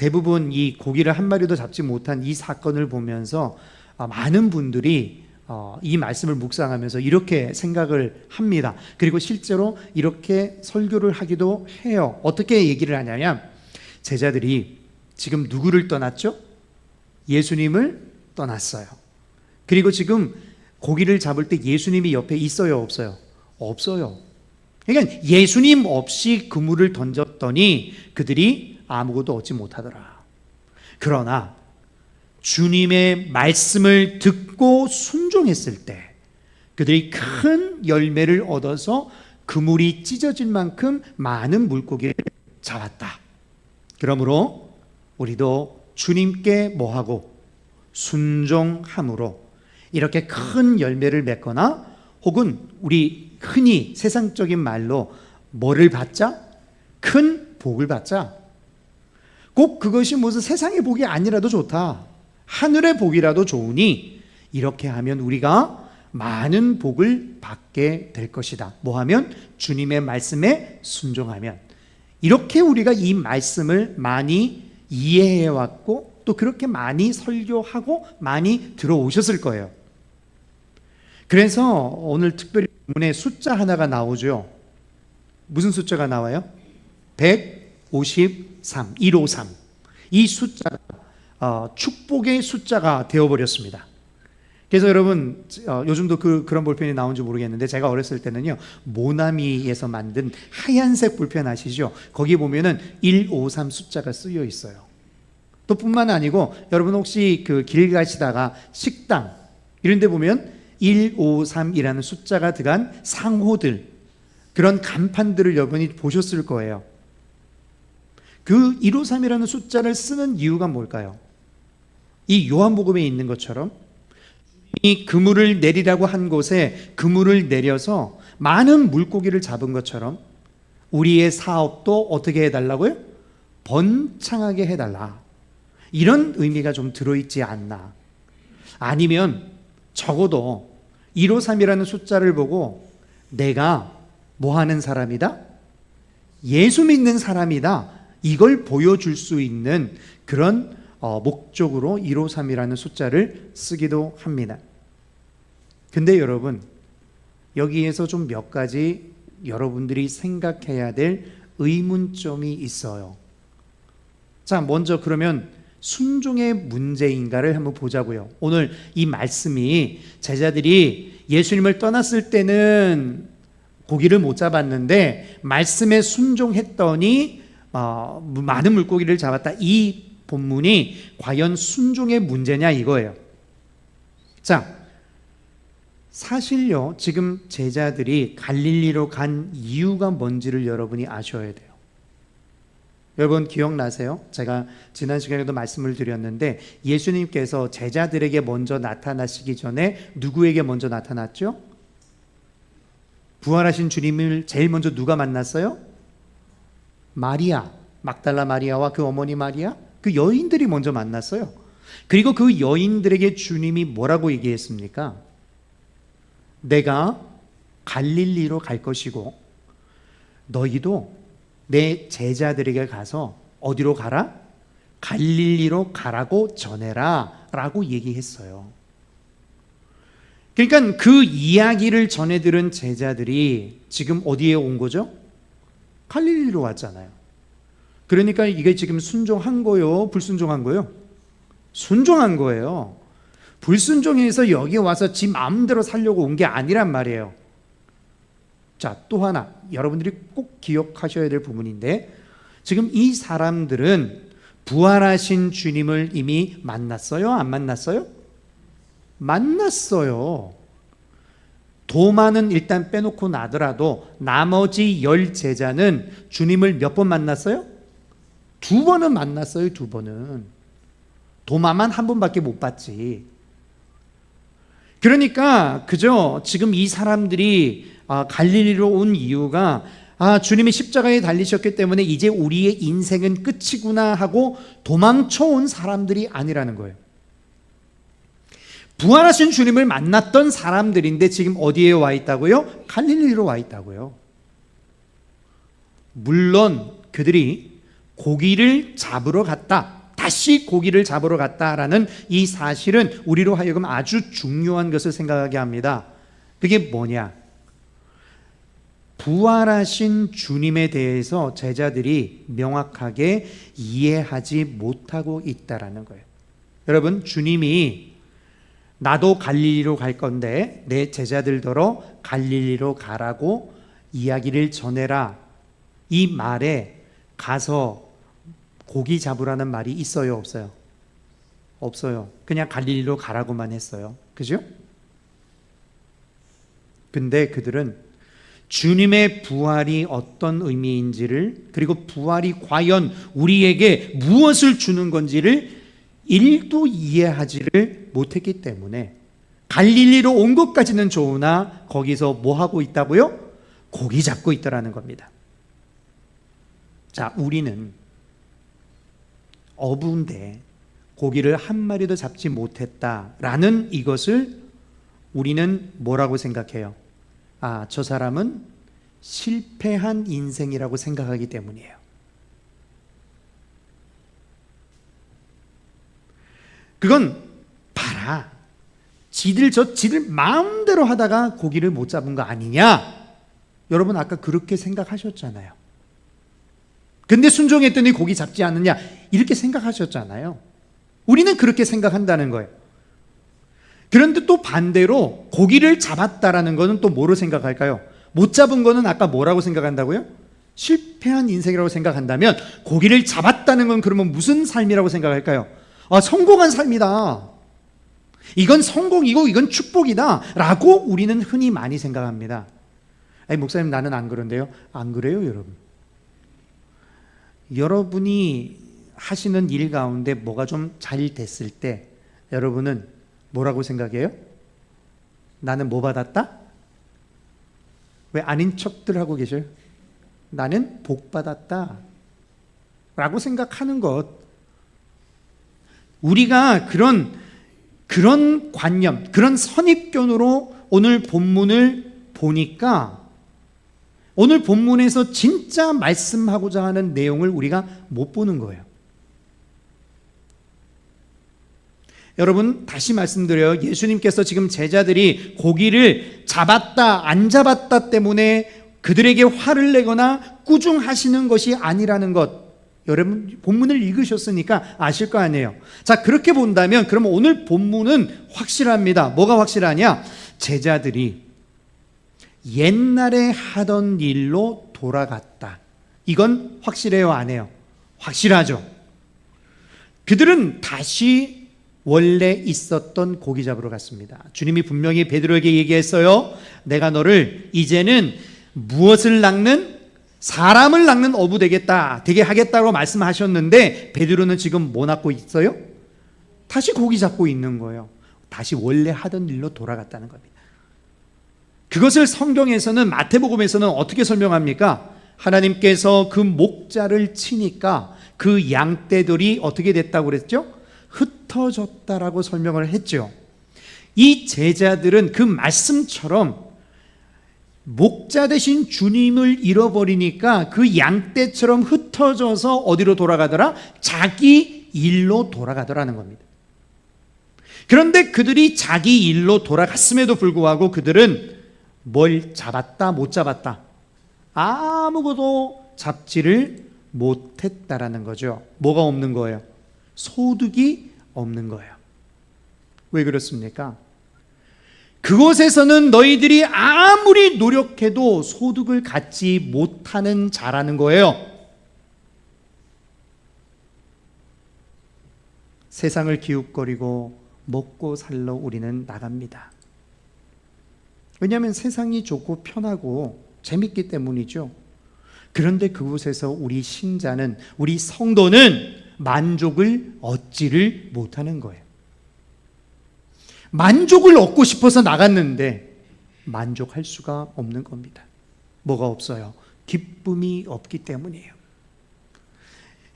대부분 이 고기를 한 마리도 잡지 못한 이 사건을 보면서 많은 분들이 이 말씀을 묵상하면서 이렇게 생각을 합니다. 그리고 실제로 이렇게 설교를 하기도 해요. 어떻게 얘기를 하냐면, 제자들이 지금 누구를 떠났죠? 예수님을 떠났어요. 그리고 지금 고기를 잡을 때 예수님이 옆에 있어요, 없어요? 없어요. 그러니까 예수님 없이 그물을 던졌더니 그들이 아무것도 얻지 못하더라. 그러나 주님의 말씀을 듣고 순종했을 때 그들이 큰 열매를 얻어서 그물이 찢어질 만큼 많은 물고기를 잡았다. 그러므로 우리도 주님께 뭐하고 순종함으로 이렇게 큰 열매를 맺거나, 혹은 우리 흔히 세상적인 말로 뭐를 받자? 큰 복을 받자. 꼭 그것이 무슨 세상의 복이 아니라도 좋다, 하늘의 복이라도 좋으니 이렇게 하면 우리가 많은 복을 받게 될 것이다. 뭐하면? 주님의 말씀에 순종하면. 이렇게 우리가 이 말씀을 많이 이해해왔고 또 그렇게 많이 설교하고 많이 들어오셨을 거예요. 그래서 오늘 특별히 본문에 숫자 하나가 나오죠. 무슨 숫자가 나와요? 153, 153. 이 숫자가 축복의 숫자가 되어버렸습니다. 그래서 여러분, 요즘도 그런 볼펜이 나온지 모르겠는데, 제가 어렸을 때는요, 모나미에서 만든 하얀색 볼펜 아시죠? 거기 보면은 153 숫자가 쓰여 있어요. 또 뿐만 아니고, 여러분 혹시 그 길 가시다가 식당 이런 데 보면 153이라는 숫자가 들어간 상호들, 그런 간판들을 여러분이 보셨을 거예요. 그 153이라는 숫자를 쓰는 이유가 뭘까요? 이 요한복음에 있는 것처럼 이 그물을 내리라고 한 곳에 그물을 내려서 많은 물고기를 잡은 것처럼 우리의 사업도 어떻게 해달라고요? 번창하게 해달라. 이런 의미가 좀 들어있지 않나. 아니면 적어도 153이라는 숫자를 보고 내가 뭐 하는 사람이다? 예수 믿는 사람이다. 이걸 보여줄 수 있는 그런 목적으로 153이라는 숫자를 쓰기도 합니다. 근데 여러분, 여기에서 좀 몇 가지 여러분들이 생각해야 될 의문점이 있어요. 자, 먼저 그러면 순종의 문제인가를 한번 보자고요. 오늘 이 말씀이 제자들이 예수님을 떠났을 때는 고기를 못 잡았는데 말씀에 순종했더니 많은 물고기를 잡았다. 이 본문이 과연 순종의 문제냐 이거예요. 자, 사실요, 지금 제자들이 갈릴리로 간 이유가 뭔지를 여러분이 아셔야 돼요. 여러분 기억나세요? 제가 지난 시간에도 말씀을 드렸는데, 예수님께서 제자들에게 먼저 나타나시기 전에 누구에게 먼저 나타났죠? 부활하신 주님을 제일 먼저 누가 만났어요? 마리아, 막달라 마리아와 그 어머니 마리아, 그 여인들이 먼저 만났어요. 그리고 그 여인들에게 주님이 뭐라고 얘기했습니까? 내가 갈릴리로 갈 것이고 너희도 내 제자들에게 가서 어디로 가라? 갈릴리로 가라고 전해라 라고 얘기했어요. 그러니까 그 이야기를 전해 들은 제자들이 지금 어디에 온 거죠? 갈릴리로 왔잖아요. 그러니까 이게 지금 순종한 거요? 불순종한 거요? 순종한 거예요. 불순종해서 여기 와서 지 마음대로 살려고 온 게 아니란 말이에요. 자, 또 하나 여러분들이 꼭 기억하셔야 될 부분인데, 지금 이 사람들은 부활하신 주님을 이미 만났어요? 안 만났어요? 만났어요. 도마는 일단 빼놓고 나더라도 나머지 10 제자는 주님을 몇 번 만났어요? 2번은 만났어요. 2번은. 도마만 한 번밖에 못 봤지. 그러니까 그죠? 지금 이 사람들이 갈릴리로 온 이유가 주님이 십자가에 달리셨기 때문에 이제 우리의 인생은 끝이구나 하고 도망쳐온 사람들이 아니라는 거예요. 부활하신 주님을 만났던 사람들인데 지금 어디에 와 있다고요? 갈릴리로 와 있다고요. 물론 그들이 고기를 잡으러 갔다. 다시 고기를 잡으러 갔다라는 이 사실은 우리로 하여금 아주 중요한 것을 생각하게 합니다. 그게 뭐냐? 부활하신 주님에 대해서 제자들이 명확하게 이해하지 못하고 있다라는 거예요. 여러분, 주님이 나도 갈릴리로 갈 건데 내 제자들더러 갈릴리로 가라고 이야기를 전해라. 이 말에 가서 고기 잡으라는 말이 있어요, 없어요? 없어요. 그냥 갈릴리로 가라고만 했어요. 그죠? 근데 그들은 주님의 부활이 어떤 의미인지를, 그리고 부활이 과연 우리에게 무엇을 주는 건지를 1도 이해하지를 못했기 때문에 갈릴리로 온 것까지는 좋으나 거기서 뭐 하고 있다고요? 고기 잡고 있더라는 겁니다. 자, 우리는 어부인데 고기를 한 마리도 잡지 못했다라는 이것을 우리는 뭐라고 생각해요? 아, 저 사람은 실패한 인생이라고 생각하기 때문이에요. 그건 봐라, 지들 마음대로 하다가 고기를 못 잡은 거 아니냐? 여러분 아까 그렇게 생각하셨잖아요. 근데 순종했더니 고기 잡지 않느냐? 이렇게 생각하셨잖아요. 우리는 그렇게 생각한다는 거예요. 그런데 또 반대로 고기를 잡았다라는 것은 또 뭐로 생각할까요? 못 잡은 거는 아까 뭐라고 생각한다고요? 실패한 인생이라고 생각한다면 고기를 잡았다는 건 그러면 무슨 삶이라고 생각할까요? 아, 성공한 삶이다. 이건 성공이고 이건 축복이다 라고 우리는 흔히 많이 생각합니다. 아니, 목사님 나는 안 그런데요. 안 그래요, 여러분. 여러분이 하시는 일 가운데 뭐가 좀 잘 됐을 때 여러분은 뭐라고 생각해요? 나는 뭐 받았다? 왜 아닌 척들 하고 계셔요? 나는 복 받았다 라고 생각하는 것. 우리가 그런 관념, 그런 선입견으로 오늘 본문을 보니까 오늘 본문에서 진짜 말씀하고자 하는 내용을 우리가 못 보는 거예요. 여러분, 다시 말씀드려요. 예수님께서 지금 제자들이 고기를 잡았다 안 잡았다 때문에 그들에게 화를 내거나 꾸중하시는 것이 아니라는 것, 여러분 본문을 읽으셨으니까 아실 거 아니에요. 자, 그렇게 본다면 그럼 오늘 본문은 확실합니다. 뭐가 확실하냐? 제자들이 옛날에 하던 일로 돌아갔다. 이건 확실해요, 안 해요? 확실하죠. 그들은 다시 원래 있었던 고기 잡으러 갔습니다. 주님이 분명히 베드로에게 얘기했어요. 내가 너를 이제는 무엇을 낚는? 사람을 낚는 어부 되게 하겠다고 말씀하셨는데 베드로는 지금 뭐 낚고 있어요? 다시 고기 잡고 있는 거예요. 다시 원래 하던 일로 돌아갔다는 겁니다. 그것을 성경에서는, 마태복음에서는 어떻게 설명합니까? 하나님께서 그 목자를 치니까 그 양떼들이 어떻게 됐다고 그랬죠? 흩어졌다라고 설명을 했죠. 이 제자들은 그 말씀처럼 목자 대신 주님을 잃어버리니까 그 양떼처럼 흩어져서 어디로 돌아가더라? 자기 일로 돌아가더라는 겁니다. 그런데 그들이 자기 일로 돌아갔음에도 불구하고 그들은 뭘 잡았다 못 잡았다? 아무것도 잡지를 못했다라는 거죠. 뭐가 없는 거예요? 소득이 없는 거예요. 왜 그렇습니까? 그곳에서는 너희들이 아무리 노력해도 소득을 갖지 못하는 자라는 거예요. 세상을 기웃거리고 먹고 살러 우리는 나갑니다. 왜냐하면 세상이 좋고 편하고 재밌기 때문이죠. 그런데 그곳에서 우리 신자는, 우리 성도는 만족을 얻지를 못하는 거예요. 만족을 얻고 싶어서 나갔는데 만족할 수가 없는 겁니다. 뭐가 없어요? 기쁨이 없기 때문이에요.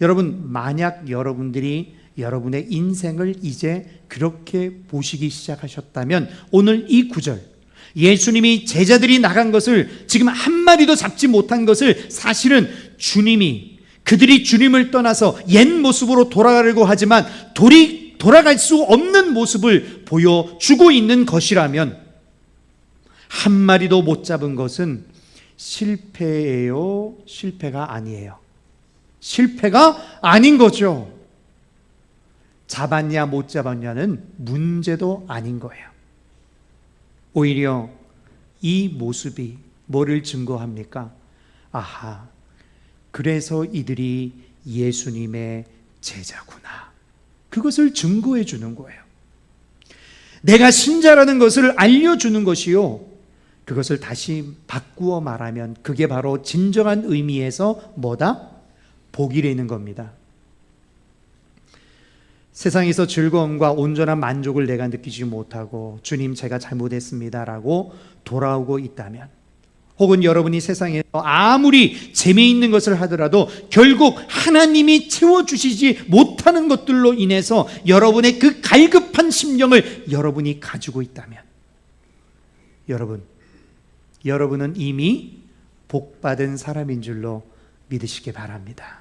여러분, 만약 여러분들이 여러분의 인생을 이제 그렇게 보시기 시작하셨다면 오늘 이 구절, 예수님이 제자들이 나간 것을 지금 한 마리도 잡지 못한 것을 사실은 주님이 그들이 주님을 떠나서 옛 모습으로 돌아가려고 하지만 돌아갈 수 없는 모습을 보여주고 있는 것이라면 한 마리도 못 잡은 것은 실패예요? 실패가 아니에요? 실패가 아닌 거죠. 잡았냐 못 잡았냐는 문제도 아닌 거예요. 오히려 이 모습이 뭐를 증거합니까? 아하, 그래서 이들이 예수님의 제자구나. 그것을 증거해 주는 거예요. 내가 신자라는 것을 알려주는 것이요, 그것을 다시 바꾸어 말하면 그게 바로 진정한 의미에서 뭐다? 복이라는 겁니다. 세상에서 즐거움과 온전한 만족을 내가 느끼지 못하고 주님 제가 잘못했습니다라고 돌아오고 있다면, 혹은 여러분이 세상에서 아무리 재미있는 것을 하더라도 결국 하나님이 채워주시지 못하는 것들로 인해서 여러분의 그 갈급한 심령을 여러분이 가지고 있다면, 여러분은 이미 복받은 사람인 줄로 믿으시기 바랍니다.